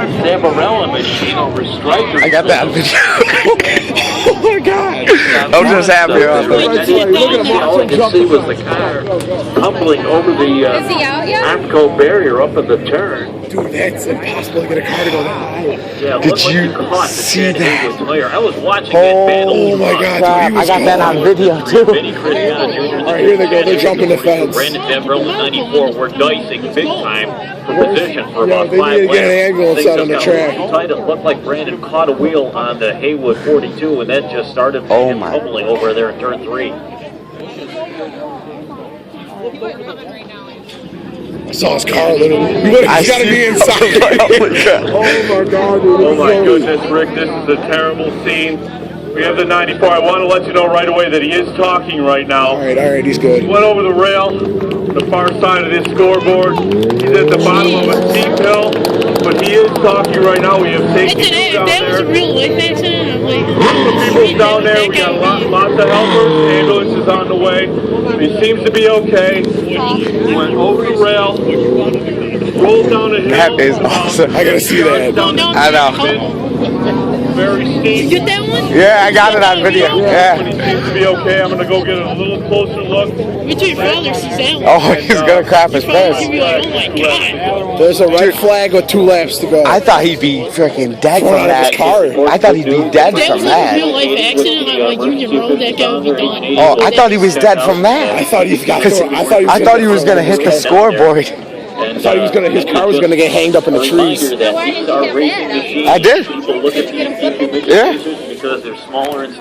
Zambarella machine over Striker. I got that video. Oh my god. I'm just happy about All I could see was the car tumbling over the Atco barrier up in the turn. Dude, that's impossible to get a car to go that high. Yeah, Did you see that? I was watching that battle. Oh my god, dude, he was I got that on video too. Alright, here they go, they're jumping the fence. Brandon Zambarella 94 were dicing big time for position for about they 5 need to get an laps. ambulance Things out on the just got a track. little tight. It looked like Brandon caught a wheel on the Haywood 42 and then just started tumbling over there in turn 3. I saw his car literally. He's got to be inside. Oh my god, dude. Oh my goodness, Rick, this is a terrible scene. We have the 94. I want to let you know right away that he is talking right now. Alright, he's good. He went over the rail, the far side of this scoreboard. He's at the bottom of a steep hill, but he is talking right now. We have safety down there. That was a real life accident. People down there, we got lots of helpers. Ambulance is on the way. He seems to be okay. He went over the rail, rolled down the hill. That is awesome. I gotta see that. I know. Very steep. Did you get that one? Yeah, I got it on video. But he Yeah. seems to be okay. I'm going to go get a little closer look. Wait till your father sees that one. Oh, he's gonna crap his Father pants. should be like, oh my god. There's a red flag with 2 laps to go. I thought he'd be freaking dead Thrown from out of that. his car. I thought he'd be dead That from was like a that. real life accident. I'm like, Union Road, that guy would be done. Oh, I thought he was dead from I that. thought he got Because thrown. I thought he was gonna hit the scoreboard. I thought he was gonna. His car was gonna get hanged up in the trees. I did. People look at these Yeah. because they're smaller and